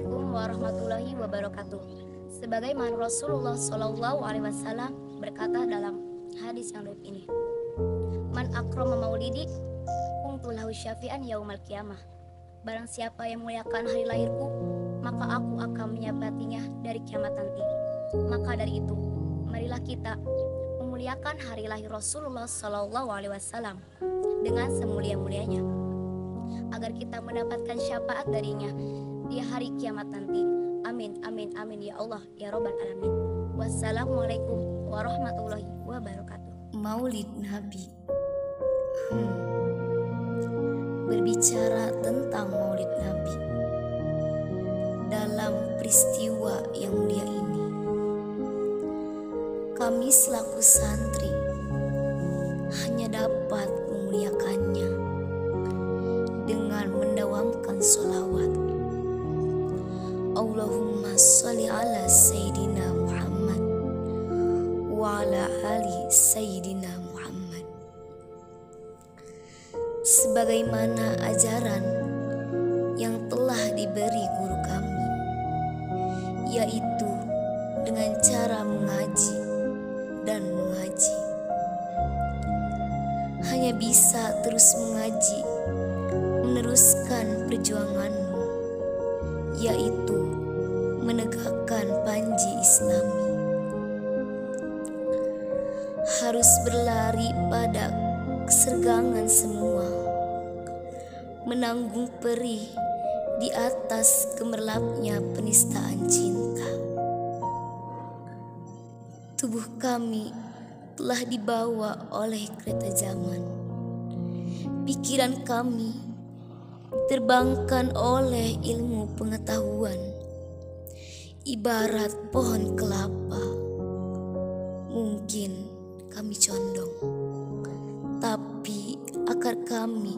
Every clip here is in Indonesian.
Assalamualaikum warahmatullahi wabarakatuh. Sebagaimana Rasulullah Shallallahu Alaihi Wasallam berkata dalam hadis yang dhaif ini, Man akrama maulidi, kuntu lahu syafi'an yaumal qiyamah. Barang siapa yang muliakan hari lahirku, maka aku akan menyabatinya dari kiamat nanti. Maka dari itu, marilah kita memuliakan hari lahir Rasulullah Shallallahu Alaihi Wasallam dengan semulia-mulianya, agar kita mendapatkan syafaat darinya di hari kiamat nanti. Amin, amin, amin ya Allah, ya Rabbal Alamin. Wassalamualaikum warahmatullahi wabarakatuh. Maulid Nabi. Berbicara tentang Maulid Nabi dalam peristiwa yang mulia ini, kami selaku santri hanya dapat memuliakannya dengan mendawamkan sholawat. Allahumma sholli ala Sayyidina Muhammad wa ala ali Sayyidina Muhammad, sebagaimana ajaran yang telah diberi guru kami, yaitu dengan cara mengaji dan mengaji. Hanya bisa terus mengaji, meneruskan perjuanganmu, yaitu menegakkan panji Islami. Harus berlari pada kesergangan semua, menanggung perih di atas gemerlapnya penistaan cinta. Tubuh kami telah dibawa oleh kereta zaman. Pikiran kami diterbangkan oleh ilmu pengetahuan. Ibarat pohon kelapa, mungkin kami condong, tapi akar kami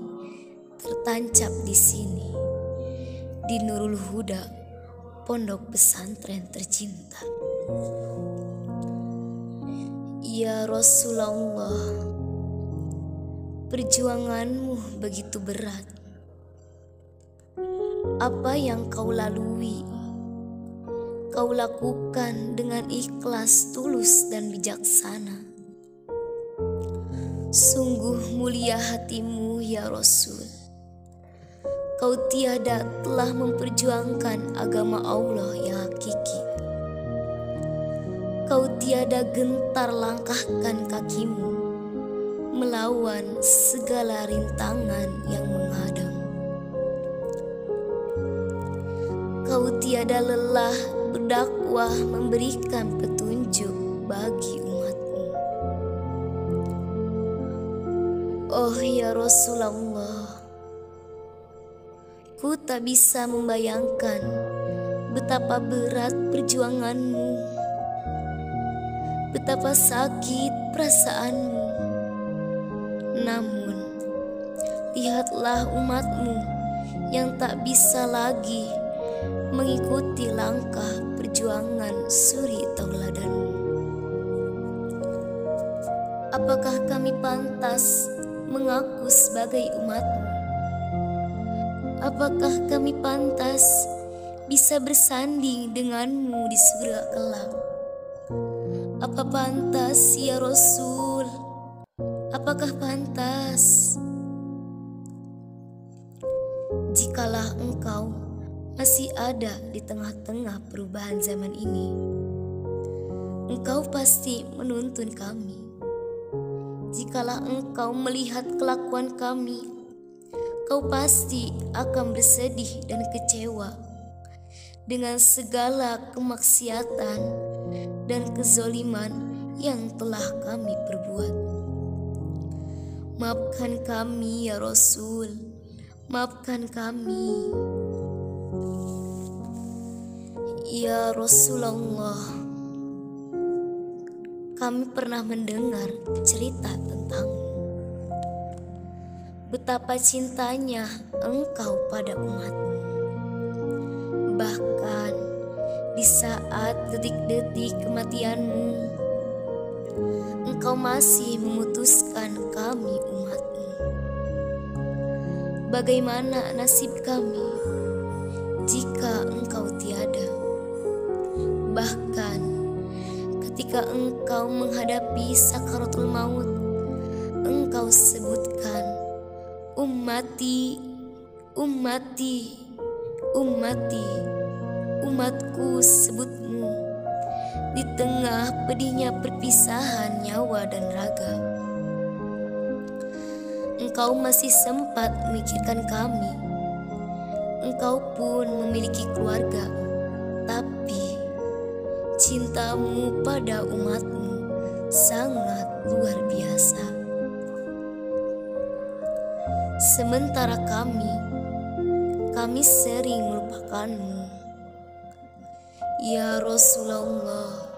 tertancap di sini, di Nurul Huda, pondok pesantren tercinta. Ya Rasulullah, perjuanganmu begitu berat. Apa yang kau lalui, kau lakukan dengan ikhlas, tulus, dan bijaksana. Sungguh mulia hatimu ya Rasul. Kau tiada telah memperjuangkan agama Allah yang hakiki. Kau tiada gentar langkahkan kakimu melawan segala rintangan yang menghadang. Kau tiada lelah berdakwah memberikan petunjuk bagi umatmu. Oh ya Rasulullah, ku tak bisa membayangkan betapa berat perjuanganmu, betapa sakit perasaanmu. Namun, lihatlah umatmu yang tak bisa lagi mengikuti langkah perjuangan suri tauladanmu. Apakah kami pantas mengaku sebagai umatmu? Apakah kami pantas bisa bersanding denganmu di surga kelak? Apa pantas ya Rasul? Apakah pantas? Jikalau engkau masih ada di tengah-tengah perubahan zaman ini, engkau pasti menuntun kami. Jikalau engkau melihat kelakuan kami, kau pasti akan bersedih dan kecewa dengan segala kemaksiatan dan kezoliman yang telah kami perbuat. Maafkan kami ya Rasul, maafkan kami. Ya Rasulullah, kami pernah mendengar cerita tentangmu, betapa cintanya engkau pada umatmu. Bahkan di saat detik-detik kematianmu, engkau masih memutuskan kami umatmu. Bagaimana nasib kami jika engkau ketika engkau menghadapi sakaratul maut, engkau sebutkan, ummati, ummati, ummati, umatku sebutmu, di tengah pedihnya perpisahan nyawa dan raga. Engkau masih sempat memikirkan kami. Engkau pun memiliki keluarga, tapi cintamu pada umatmu sangat luar biasa. Sementara kami sering melupakanmu. Ya Rasulullah,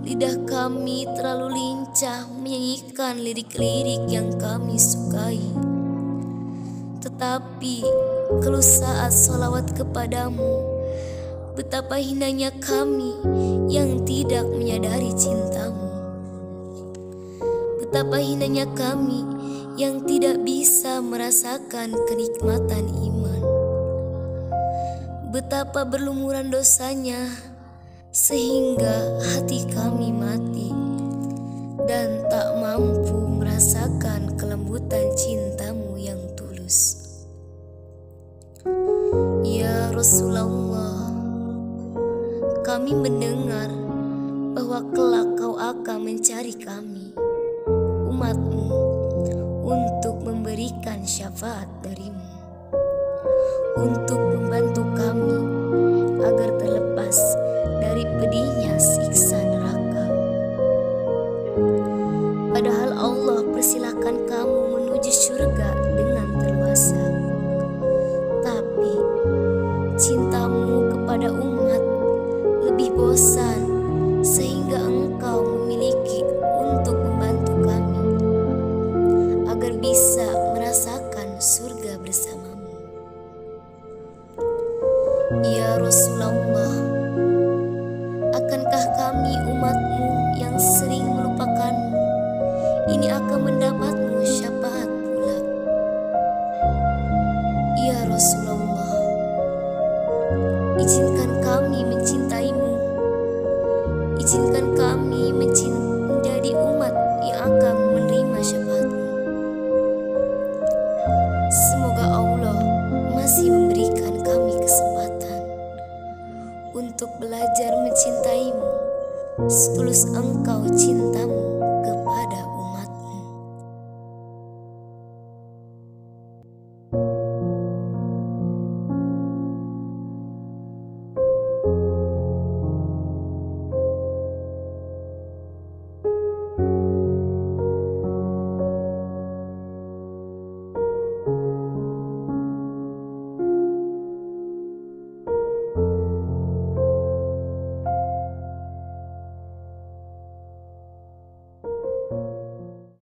lidah kami terlalu lincah menyanyikan lirik-lirik yang kami sukai. Tetapi kalau saat sholawat kepadamu, betapa hinanya kami yang tidak menyadari cintamu. Betapa hinanya kami yang tidak bisa merasakan kenikmatan iman. Betapa berlumuran dosanya sehingga hati kami mati dan tak mampu merasakan kelembutan cintamu yang tulus. Ya Rasulullah, kami mendengar bahwa kelak kau akan mencari kami, umatmu, untuk memberikan syafaat darimu, untuk membantu kami agar terlepas dari pedihnya siksa neraka. Padahal Allah persilahkan kamu menuju surga dengan terluasa. Tapi cintamu kepada umat lebih bosan sehingga engkau memiliki untuk membantu kami agar bisa merasakan surga bersamamu. Ya Rasulullah, akankah kami umatmu yang sering melupakanmu ini akan mendapatmu syafaat pula? Ya Rasulullah, izinkan kami mencintaimu, izinkan kami menjadi umat yang akan menerima syafaatmu. Semoga Allah masih memberikan kami kesempatan untuk belajar mencintaimu setulus engkau cintamu